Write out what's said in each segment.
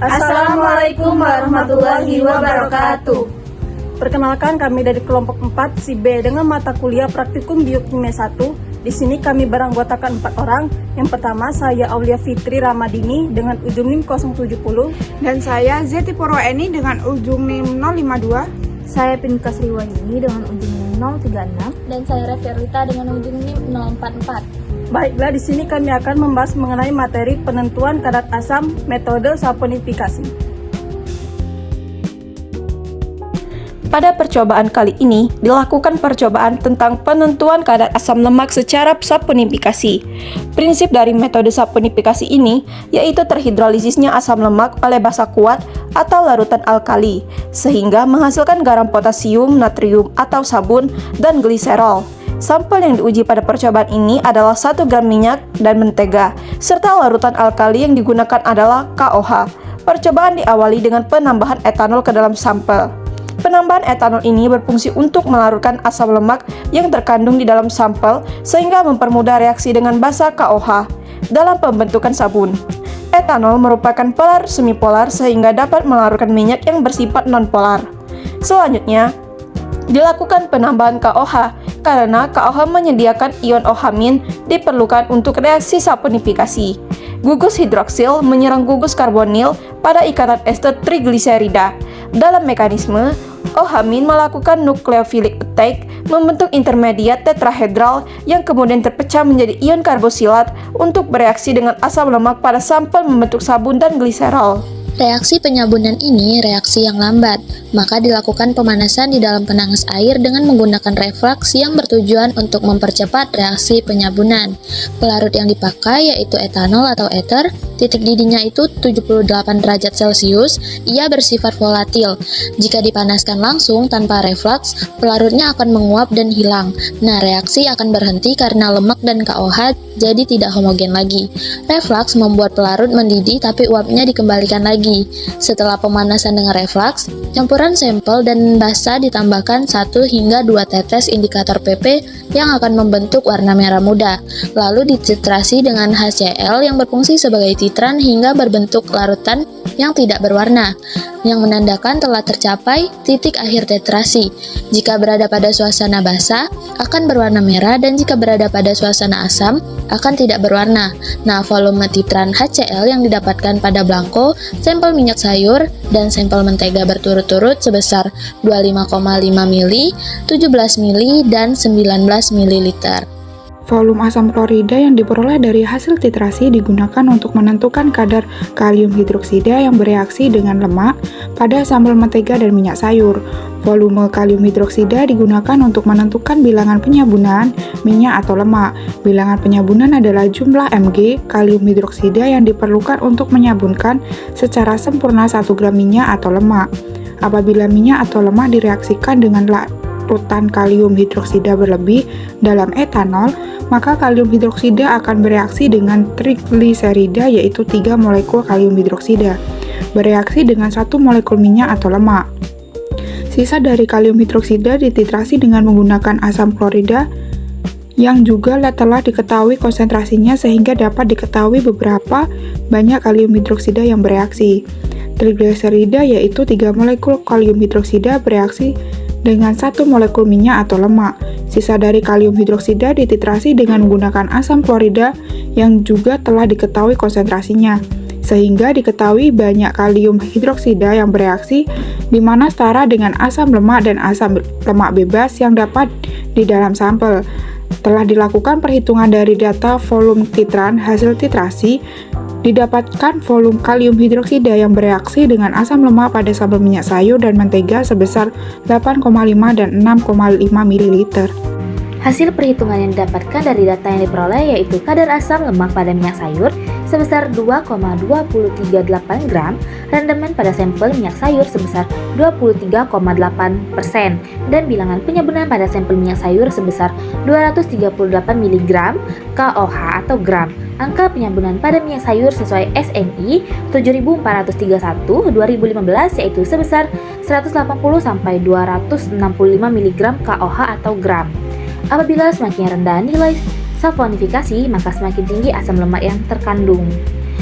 Assalamualaikum warahmatullahi wabarakatuh. Perkenalkan, kami dari kelompok 4 si B dengan mata kuliah Praktikum Biokimia 1. Di sini kami beranggotakan 4 orang. Yang pertama, saya Aulia Fitri Ramadini dengan ujung NIM 070. Dan saya Zeti Purwaeni dengan ujung NIM 052. Saya Pinka Sriwayuni dengan ujung NIM 036. Dan saya Referlita dengan ujung NIM 044. Baiklah, di sini kami akan membahas mengenai materi penentuan kadar asam, metode saponifikasi. Pada percobaan kali ini, dilakukan percobaan tentang penentuan kadar asam lemak secara saponifikasi. Prinsip dari metode saponifikasi ini yaitu terhidrolisisnya asam lemak oleh basa kuat atau larutan alkali, sehingga menghasilkan garam potasium, natrium atau sabun, dan gliserol. Sampel yang diuji pada percobaan ini adalah 1 gram minyak dan mentega, serta larutan alkali yang digunakan adalah KOH. Percobaan diawali dengan penambahan etanol ke dalam sampel. Penambahan etanol ini berfungsi untuk melarutkan asam lemak yang terkandung di dalam sampel sehingga mempermudah reaksi dengan basa KOH dalam pembentukan sabun. Etanol merupakan polar semipolar sehingga dapat melarutkan minyak yang bersifat nonpolar. Selanjutnya, dilakukan penambahan KOH karena KOH menyediakan ion OH- diperlukan untuk reaksi saponifikasi. Gugus hidroksil menyerang gugus karbonil pada ikatan ester trigliserida. Dalam mekanisme, OH- melakukan nucleophilic attack, membentuk intermediat tetrahedral yang kemudian terpecah menjadi ion karbosilat untuk bereaksi dengan asam lemak pada sampel membentuk sabun dan gliserol. Reaksi penyabunan ini reaksi yang lambat, maka dilakukan pemanasan di dalam penangas air dengan menggunakan reflux yang bertujuan untuk mempercepat reaksi penyabunan. Pelarut yang dipakai yaitu etanol atau ether, titik didihnya itu 78 derajat Celcius, ia bersifat volatil. Jika dipanaskan langsung tanpa reflux, pelarutnya akan menguap dan hilang. Nah, reaksi akan berhenti karena lemak dan KOH jadi tidak homogen lagi. Reflux membuat pelarut mendidih tapi uapnya dikembalikan lagi. Setelah pemanasan dengan reflux, campuran sampel dan basa ditambahkan 1 hingga 2 tetes indikator PP yang akan membentuk warna merah muda. Lalu dititrasi dengan HCl yang berfungsi sebagai titran hingga berbentuk larutan yang tidak berwarna, yang menandakan telah tercapai titik akhir titrasi. Jika berada pada suasana basa, akan berwarna merah, dan jika berada pada suasana asam, akan tidak berwarna. Nah, volume titran HCl yang didapatkan pada blanko, sampel minyak sayur, dan sampel mentega berturut-turut sebesar 25,5 mili, 17 mili, dan 19 ml. Volume asam klorida yang diperoleh dari hasil titrasi digunakan untuk menentukan kadar kalium hidroksida yang bereaksi dengan lemak pada sambal mentega dan minyak sayur. Volume kalium hidroksida digunakan untuk menentukan bilangan penyabunan minyak atau lemak. Bilangan penyabunan adalah jumlah mg kalium hidroksida yang diperlukan untuk menyabunkan secara sempurna 1 gram minyak atau lemak. Apabila minyak atau lemak direaksikan dengan larutan kalium hidroksida berlebih dalam etanol, maka kalium hidroksida akan bereaksi dengan trigliserida yaitu 3 molekul kalium hidroksida, bereaksi dengan 1 molekul minyak atau lemak. Sisa dari kalium hidroksida dititrasi dengan menggunakan asam klorida yang juga telah diketahui konsentrasinya sehingga dapat diketahui beberapa banyak kalium hidroksida yang bereaksi. Trigliserida yaitu 3 molekul kalium hidroksida bereaksi dengan 1 molekul minyak atau lemak. Sisa dari kalium hidroksida dititrasi dengan menggunakan asam klorida yang juga telah diketahui konsentrasinya, sehingga diketahui banyak kalium hidroksida yang bereaksi di mana setara dengan asam lemak dan asam lemak bebas yang dapat di dalam sampel. Telah dilakukan perhitungan dari data volume titran hasil titrasi, didapatkan volume kalium hidroksida yang bereaksi dengan asam lemak pada sambal minyak sayur dan mentega sebesar 8,5 dan 6,5 ml. Hasil perhitungan yang didapatkan dari data yang diperoleh yaitu kadar asam lemak pada minyak sayur sebesar 2,238 gram, rendemen pada sampel minyak sayur sebesar 23,8%, dan bilangan penyabunan pada sampel minyak sayur sebesar 238 mg KOH atau gram. Angka penyabunan pada minyak sayur sesuai SNI 7431 2015 yaitu sebesar 180 sampai 265 mg KOH atau gram. Apabila semakin rendah nilai saponifikasi, maka semakin tinggi asam lemak yang terkandung.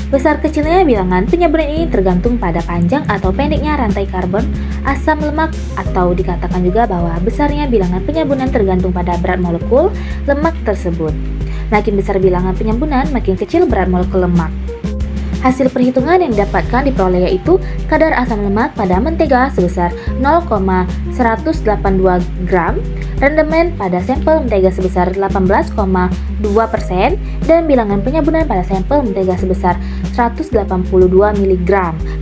Besar kecilnya bilangan penyabunan ini tergantung pada panjang atau pendeknya rantai karbon asam lemak, atau dikatakan juga bahwa besarnya bilangan penyabunan tergantung pada berat molekul lemak tersebut. Makin besar bilangan penyabunan, makin kecil berat molekul lemak. Hasil perhitungan yang didapatkan diperoleh yaitu kadar asam lemak pada mentega sebesar 0,182 gram, rendemen pada sampel mentega sebesar 18,2%, dan bilangan penyabunan pada sampel mentega sebesar 182 mg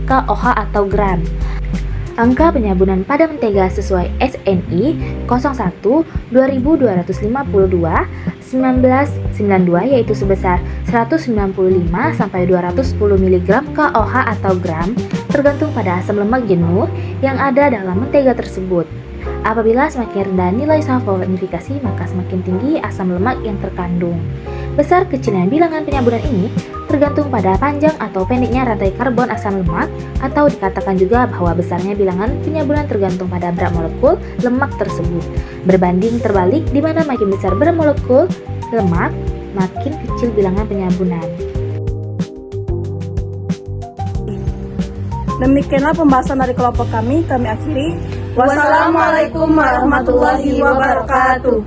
KOH atau gram. Angka penyabunan pada mentega sesuai SNI 01 2252 1992 yaitu sebesar 195 sampai 210 mg KOH atau gram, tergantung pada asam lemak jenuh yang ada dalam mentega tersebut. Apabila semakin rendah nilai saponifikasi, maka semakin tinggi asam lemak yang terkandung. Besar kecilnya bilangan penyabunan ini tergantung pada panjang atau pendeknya rantai karbon asam lemak, atau dikatakan juga bahwa besarnya bilangan penyabunan tergantung pada berat molekul lemak tersebut. Berbanding terbalik, di mana makin besar berat molekul lemak, makin kecil bilangan penyabunan. Demikianlah pembahasan dari kelompok kami akhiri. Wassalamualaikum warahmatullahi wabarakatuh.